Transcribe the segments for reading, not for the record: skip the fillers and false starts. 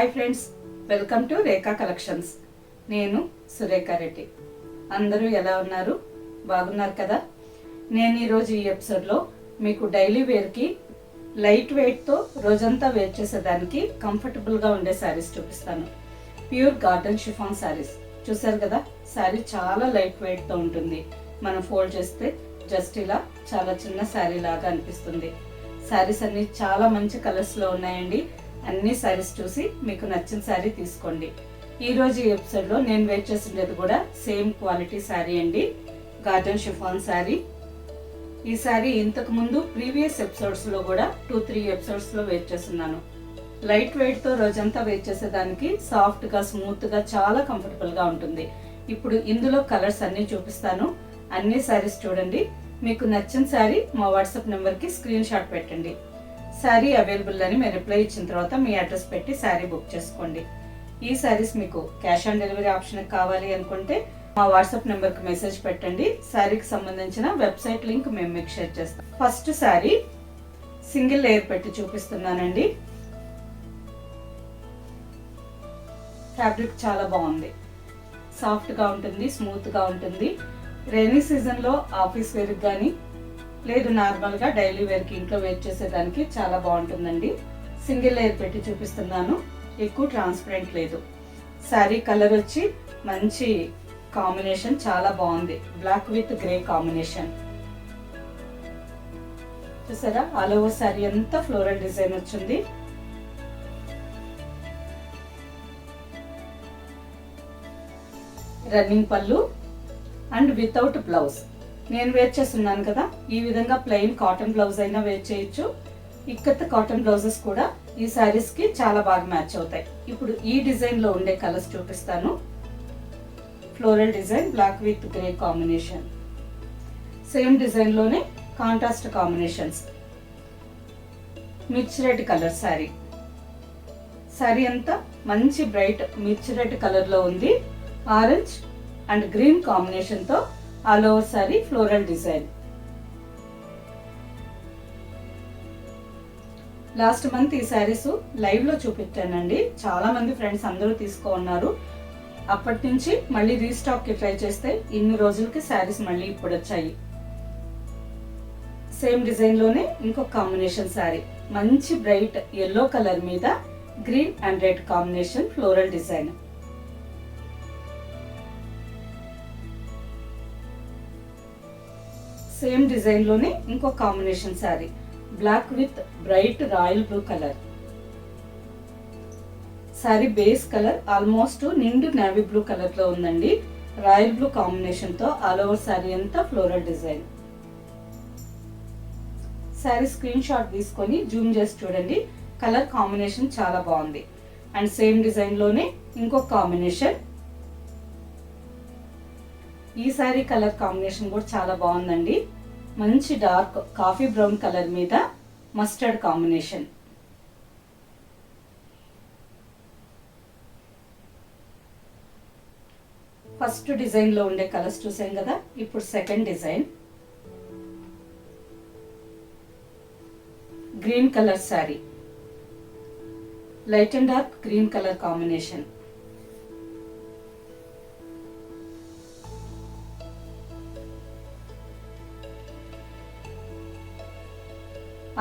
Hi friends, welcome to Rekha collections. నేను సురేఖ రెడ్డి. అందరూ ఎలా ఉన్నారు? బాగున్నారు కదా? నేను ఈరోజు ఈ ఎపిసోడ్లో మీకు డైలీ వేర్కి లైట్ వెయిట్తో రోజంతా వేర్ చేసేదానికి కంఫర్టబుల్గా ఉండే శారీస్ చూపిస్తాను. Pure cotton chiffon saris. చూసారు కదా, శారీ చాలా లైట్ వెయిట్తో ఉంటుంది. మనం ఫోల్డ్ చేస్తే జస్ట్ ఇలా చాలా చిన్న శారీ లాగా అనిపిస్తుంది. శారీస్ అన్ని చాలా మంచి కలర్స్లో ఉన్నాయండి. అన్ని శారీస్ చూసి మీకు నచ్చిన శారీ తీసుకోండి. ఈరోజు ఈ ఎపిసోడ్లో నేను వేర్ చేసిండేది కూడా సేమ్ క్వాలిటీ శారీ అండి, గార్డెన్ షిఫాన్ శారీ. ఈ శారీ ఇంతకు ముందు ప్రీవియస్ ఎపిసోడ్స్లో కూడా 2-3 ఎపిసోడ్స్లో వేర్ చేస్తున్నాను. లైట్ వెయిట్తో రోజంతా వేర్ చేసేదానికి సాఫ్ట్గా స్మూత్గా చాలా కంఫర్టబుల్గా ఉంటుంది. ఇప్పుడు ఇందులో కలర్స్ అన్నీ చూపిస్తాను. అన్ని శారీస్ చూడండి. మీకు నచ్చిన శారీ మా వాట్సాప్ నెంబర్కి స్క్రీన్ షాట్ పెట్టండి. శారీ అవైలబుల్ అని మీరు రిప్లై ఇచ్చిన తర్వాత మీ అడ్రస్ పెట్టి శారీ బుక్ చేసుకోండి. ఈ శారీస్ మీకు క్యాష్ ఆన్ డెలివరీ ఆప్షన్ కావాలి అనుకుంటే మా వాట్సాప్ నెంబర్కి మెసేజ్ పెట్టండి. శారీకి సంబంధించిన వెబ్సైట్ లింక్ మేము మీకు షేర్ చేస్తాం. ఫస్ట్ శారీ సింగిల్ లేయర్ పెట్టి చూపిస్తున్నానండి. ఫ్యాబ్రిక్ చాలా బాగుంది, సాఫ్ట్గా ఉంటుంది, స్మూత్గా ఉంటుంది. రైనీ సీజన్లో ఆఫీస్ వేర్కి కానీ లేదు నార్మల్గా డైలీ వేర్కి ఇంట్లో వేర్ చేసేదానికి చాలా బాగుంటుందండి. సింగిల్ లేయర్ పెట్టి చూపిస్తున్నాను. ఎక్కువ ట్రాన్స్పరెంట్ లేదు. శారీ కలర్ వచ్చి మంచి కాంబినేషన్, చాలా బాగుంది. Black with grey combination. చూసారా, ఆల్ ఓవర్ శారీ అంతా ఫ్లోరల్ డిజైన్ వచ్చింది. Running pallu and without blouse. నేను వేర్ చేస్తున్నాను కదా, ఈ విధంగా ప్లెయిన్ కాటన్ బ్లౌజ్ అయినా వేర్ చేయొచ్చు. ఇక్కత్ కాటన్ బ్లౌజెస్ కూడా ఈ శారీస్ కి చాలా బాగా మ్యాచ్ అవుతాయి. ఇప్పుడు ఈ డిజైన్ లో ఉండే కలర్స్ చూపిస్తాను. Floral design, black with grey combination. Same design లోనే contrast combinations. Mirchi red colour sari. Sari అంతా మంచి బ్రైట్ మిర్చి రెడ్ కలర్ లో ఉంది. ఆరెంజ్ అండ్ గ్రీన్ కాంబినేషన్ తో all over sari floral design. Last month ఈ శారీస్ లైవ్ లో చూపించానండి. చాలా మంది ఫ్రెండ్స్ అందరూ తీసుకోన్నారు. అప్పటి నుంచి మళ్ళీ రీస్టాక్ కి ట్రై చేస్తే ఇన్ని రోజులకి శారీస్ మళ్ళీ ఇప్పుడు వచ్చాయి. సేమ్ డిజైన్ లోనే ఇంకొక కాంబినేషన్ శారీ. మంచి బ్రైట్ ఎల్లో కలర్ మీద green and red combination floral design. Same design లోనే ఇంకో combination sari. Black with bright royal blue colour. Sari base colour almost నిండు నేవీ బ్లూ కలర్ లో ఉందండి. రాయల్ బ్లూ కాంబినేషన్ తో ఆల్ ఓవర్ శారీ అంతా floral design. Sari screen shot తీసుకొని zoom చేసి చూడండి. కలర్ కాంబినేషన్ చాలా బాగుంది. అండ్ సేమ్ డిజైన్ లోనే ఇంకొక కాంబినేషన్. ఈ శారీ కలర్ కాంబినేషన్ కూడా చాలా బాగుందండి. మంచి డార్క్ కాఫీ బ్రౌన్ కలర్ మీద మస్టర్డ్ కాంబినేషన్. ఫస్ట్ డిజైన్ లో ఉండే కలర్స్ చూసాం కదా, ఇప్పుడు second design. Green colour sari. Light and dark green colour combination.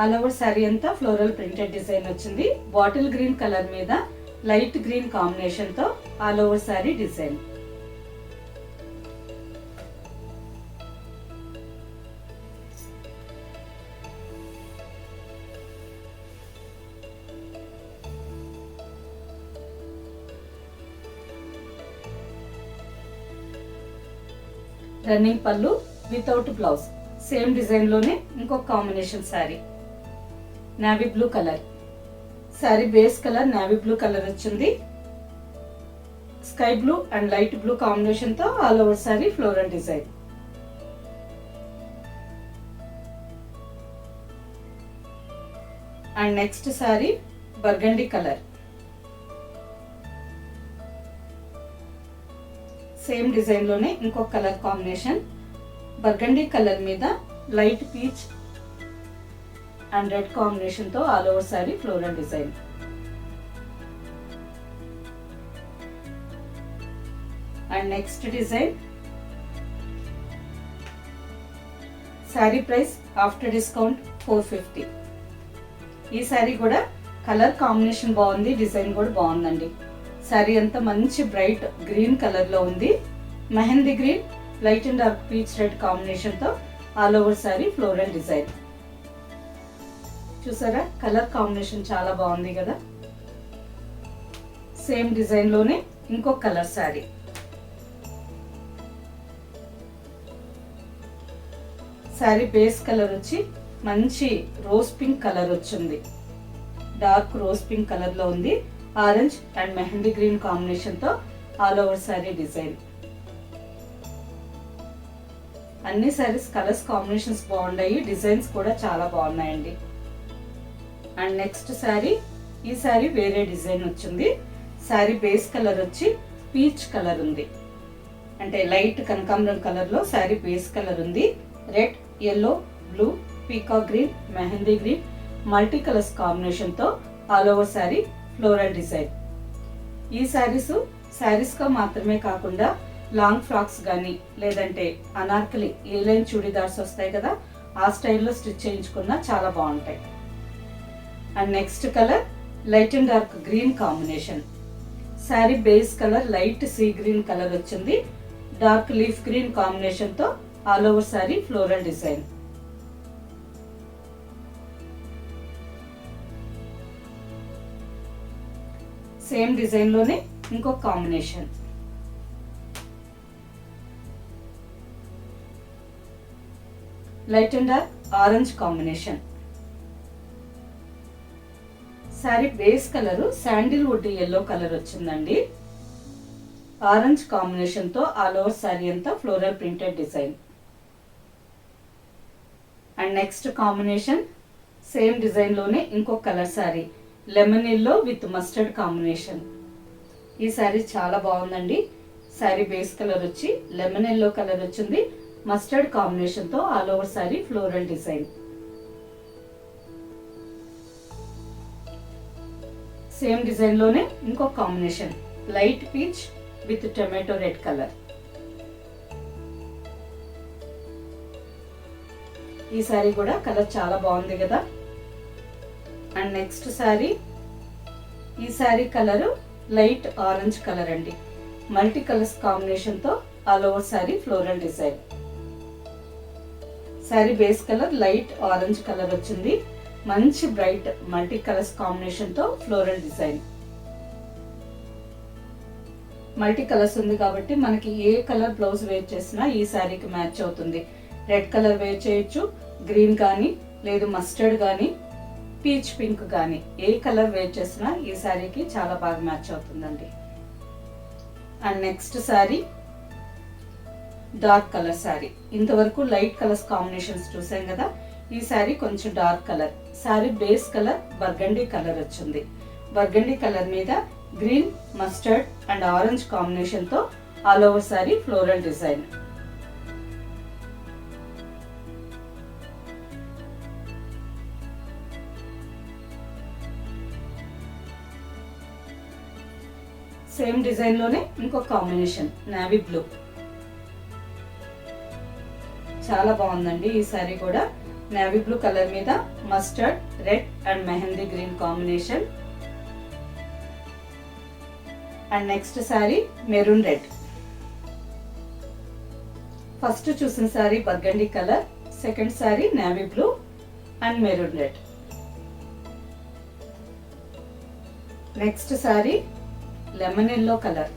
All over sari అంతా ఫ్లోరల్ ప్రింటెడ్ డిజైన్ వచ్చింది. బాటిల్ గ్రీన్ కలర్ మీద లైట్ గ్రీన్ కాంబినేషన్ తో all over sari design. Running పళ్ళు వితౌట్ బ్లౌజ్. సేమ్ డిజైన్ లోనే ఇంకొక combination sari. Navy blue colour sari. Base colour navy blue colour వచ్చింది. Sky blue and light blue combination తో all over sari floral design. And next sari burgundy colour. Same design లోనే ఇంకొక colour combination. Burgundy colour మీద light peach and red combination తో all over sari floral design. And next design. Sari price after discount 450. ఈ శారీ కూడా colour combination బాగుంది, design కూడా బాగుందండి. శారీ అంతా మంచి బ్రైట్ గ్రీన్ కలర్ లో ఉంది. Mehndi green, light and dark peach red combination తో all over sari floral design. చూసారా కలర్ కాంబినేషన్ చాలా బాగుంది కదా. సేమ్ డిజైన్ లోనే ఇంకొక colour sari. Sari base colour వచ్చి మంచి రోజ్ పింక్ కలర్ వచ్చింది. డార్క్ రోజ్ పింక్ కలర్ లో ఉంది. Orange and mehndi green combination తో ఆల్ ఓవర్ శారీ డిజైన్. అన్ని శారీస్ కలర్స్ కాంబినేషన్స్ బాగున్నాయి, డిజైన్స్ కూడా చాలా బాగున్నాయండి. And next sari. ఈ శారీ వేరే డిజైన్ వచ్చింది. శారీ బేస్ కలర్ వచ్చి పీచ్ కలర్ ఉంది, అంటే లైట్ కనకాంబరం కలర్ లో శారీ బేస్ కలర్ ఉంది. Red, yellow, blue, peacock green, mehndi green multi colours combination తో all over sari floral design. ఈ శారీస్ గా మాత్రమే కాకుండా లాంగ్ ఫ్రాక్స్ కానీ లేదంటే అనార్కలి ఏ లైన్ చూడీదార్స్ వస్తాయి కదా, ఆ స్టైల్లో స్టిచ్ చేయించుకున్నా చాలా బాగుంటాయి. And next colour light and dark green combination. Sari base colour light sea green colour వచ్చింది. డార్క్ లీఫ్ గ్రీన్ కాంబినేషన్ తో all over sari floral design. Same design లోనే ఇంకొక combination. Light and dark orange combination. Sari base colour sandalwood yellow colour వచ్చిందండి. Orange combination తో all over sari అంతా floral printed design. And next combination same design లోనే ఇంకొక colour sari lemon yellow with mustard combination. ఈ శారీ చాలా బాగుందండి. శారీ బేస్ కలర్ వచ్చి lemon yellow colour వచ్చింది. మస్టర్డ్ కాంబినేషన్ తో all over sari floral design. Same design లోనే ఇంకొక combination light peach with tomato red colour. ఈ శారీ కూడా కలర్ చాలా బాగుంది కదా. And next sari. ఈ sari colour light orange colour అండి. మల్టీ కలర్స్ కాంబినేషన్ తో all over sari floral design. Sari base colour light orange colour వచ్చింది. మంచి బ్రైట్ మల్టీ కలర్స్ కాంబినేషన్ తో ఫ్లోరల్ డిజైన్. మల్టీ కలర్స్ ఉంది కాబట్టి మనకి ఏ కలర్ బ్లౌజ్ వేర్ చేసినా ఈ శారీకి మ్యాచ్ అవుతుంది. రెడ్ కలర్ వేర్ చేయొచ్చు, గ్రీన్ కానీ లేదు మస్టర్డ్ కానీ పీచ్ పింక్ కానీ ఏ కలర్ వేర్ చేసినా ఈ శారీకి చాలా బాగా మ్యాచ్ అవుతుందండి. And next sari dark colour sari. ఇంతవరకు లైట్ కలర్స్ కాంబినేషన్స్ చూసాం కదా. ఈ శారీ కొంచెం dark colour. Sari base colour burgundy colour వచ్చింది. బర్గండీ కలర్ మీద green, mustard and orange combination తో all over sari floral design. Same design లోనే ఇంకొక కాంబినేషన్ నేవీ బ్లూ. చాలా బాగుందండి ఈ శారీ కూడా. నేవీ బ్లూ కలర్ మీద mustard red and mehndi green combination. And next sari maroon red. First చూసిన sari burgundy colour, second sari navy blue and maroon red. Next sari lemon yellow colour.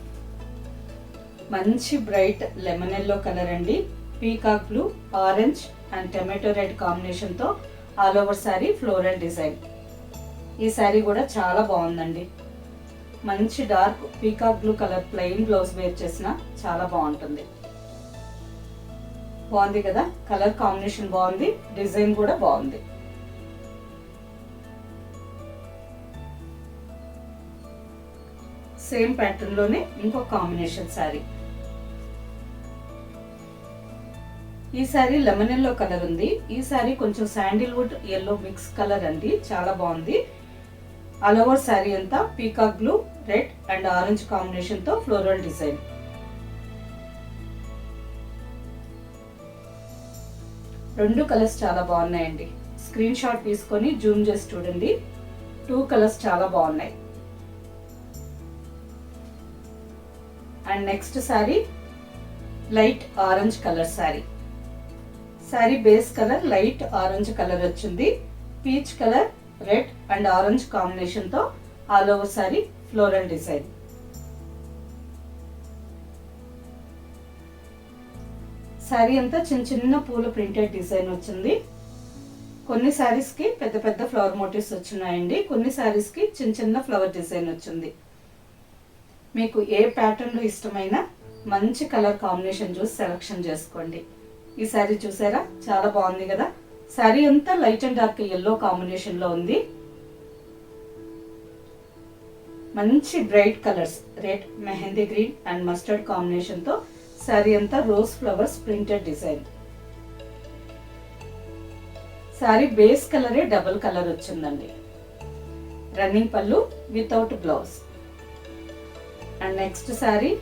మంచి bright lemon yellow colour అండి. Peacock blue, orange and tomato red combination తో all over sari floral design. ఈ శారీ కూడా చాలా బాగుందండి. మంచి dark peacock blue colour plain blouse wear చేసిన చాలా బాగుంటుంది. బాగుంది కదా, కలర్ కాంబినేషన్ బాగుంది, డిజైన్ కూడా బాగుంది. సేమ్ ప్యాటర్న్ లోనే ఇంకొక కాంబినేషన్ శారీ. ఈ శారీ లెమన్ ఎల్లో కలర్ ఉంది. ఈ శారీ కొంచెం శాండిల్వుడ్ ఎల్లో మిక్స్ కలర్ అండి, చాలా బాగుంది. ఆల్ ఓవర్ శారీ అంతా peacock blue, red and orange combination తో ఫ్లోరల్ డిజైన్. రెండు కలర్స్ చాలా బాగున్నాయండి. స్క్రీన్ షాట్ తీసుకొని జూమ్ చేసి చూడండి. 2 కలర్స్ చాలా బాగున్నాయి. And next sari light orange colour sari. Sari base colour light orange colour వచ్చింది. Peach colour, red and orange combination తో all over sari floral design. Sari అంతా చిన్న చిన్న పూల ప్రింటెడ్ డిజైన్ వచ్చింది. కొన్ని శారీస్ కి పెద్ద పెద్ద ఫ్లవర్ మోటివ్స్ వచ్చినాయండి. కొన్ని శారీస్ కి చిన్న చిన్న ఫ్లవర్ డిజైన్ వచ్చింది. మీకు ఏ ప్యాటర్న్ లో ఇష్టమైన మంచి కలర్ కాంబినేషన్ చూసి సెలెక్షన్ చేసుకోండి. ఈ శారీ చూసారా, చాలా బాగుంది కదా. శారీ అంతా light and dark yellow combination లో ఉంది. మంచి bright colours red, mehndi green and mustard combination తో శారీ అంతా rose flowers printed design. Sari base కలరే డబుల్ కలర్ వచ్చిందండి. రన్నింగ్ పళ్ళు without blouse. And next sari,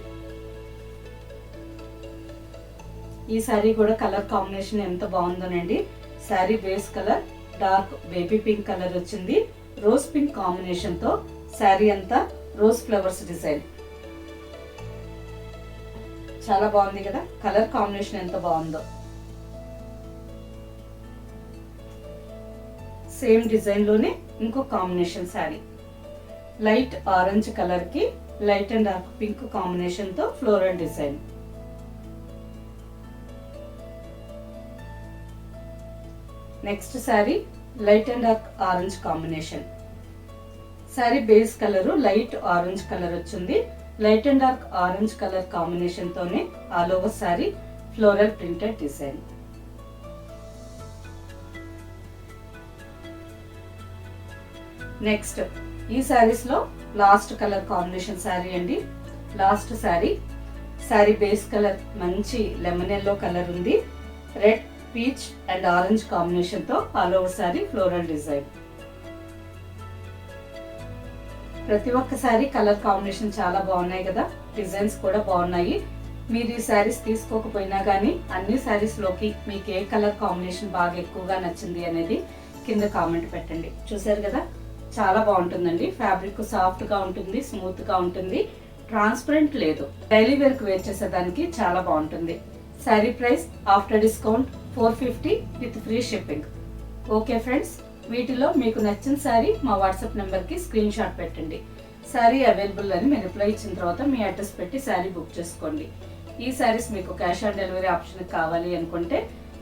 ఈ శారీ కూడా కలర్ కాంబినేషన్ ఎంత బాగుందోనండి. Sari base colour dark baby pink colour వచ్చింది. రోజ్ పింక్ కాంబినేషన్ తో శారీ అంతా రోజ్ ఫ్లవర్స్ డిజైన్. చాలా బాగుంది కదా, కలర్ కాంబినేషన్ ఎంత బాగుందో. సేమ్ డిజైన్ లోనే ఇంకో combination sari light orange colour కి light and dark pink combination తో floral design. Next sari light and dark orange combination. Sari base colour light orange colour వచ్చింది. Light and dark orange colour combination తోనే all over sari floral printed design. Next ఈ శారీస్ లో last colour combination sari అండి. Last sari, sari base colour మంచి lemon yellow colour ఉంది. Red, peach and orange combination తో all over sari floral design. ప్రతి ఒక్క శారీ కలర్ కాంబినేషన్ చాలా బాగున్నాయి కదా, డిజైన్స్ కూడా బాగున్నాయి. మీరు ఈ శారీస్ తీసుకోకపోయినా కానీ అన్ని శారీస్ లోకి మీకు ఏ కలర్ కాంబినేషన్ బాగా ఎక్కువగా నచ్చింది అనేది కింద కామెంట్ పెట్టండి. చూసారు కదా, చాలా బాగుంటుందండి. ఫ్యాబ్రిక్ సాఫ్ట్ గా ఉంటుంది, స్మూత్ గా ఉంటుంది, ట్రాన్స్పరెంట్ లేదు. డైలీ వేర్ కు వేర్ చేసేదానికి చాలా బాగుంటుంది. Sari price after discount 450 with free shipping. Okay friends, వీటిలో మీకు నచ్చిన శారీ మా వాట్సాప్ నెంబర్ కి స్క్రీన్ షాట్ పెట్టండి. శారీ అవైలబుల్ అని మేము రిప్లై ఇచ్చిన తర్వాత మీ అడ్రస్ పెట్టి శారీ బుక్ చేసుకోండి. ఈ శారీస్ మీకు క్యాష్ ఆన్ డెలివరీ ఆప్షన్ కావాలి అనుకుంటే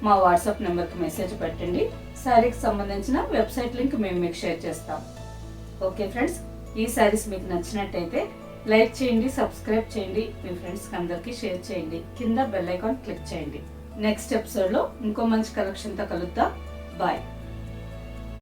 మా వాట్సాప్ నెంబర్కి మెసేజ్ పెట్టండి. శారీకి సంబంధించిన వెబ్సైట్ లింక్ మేము మీకు షేర్ చేస్తాం. ఓకే ఫ్రెండ్స్, ఈ శారీస్ మీకు నచ్చినట్టయితే లైక్ చేయండి, సబ్స్క్రైబ్ చేయండి, మీ ఫ్రెండ్స్కి అందరికీ షేర్ చేయండి, కింద బెల్ ఐకాన్ క్లిక్ చేయండి. నెక్స్ట్ ఎపిసోడ్లో ఇంకో మంచి కలెక్షన్తో కలుద్దాం. బాయ్.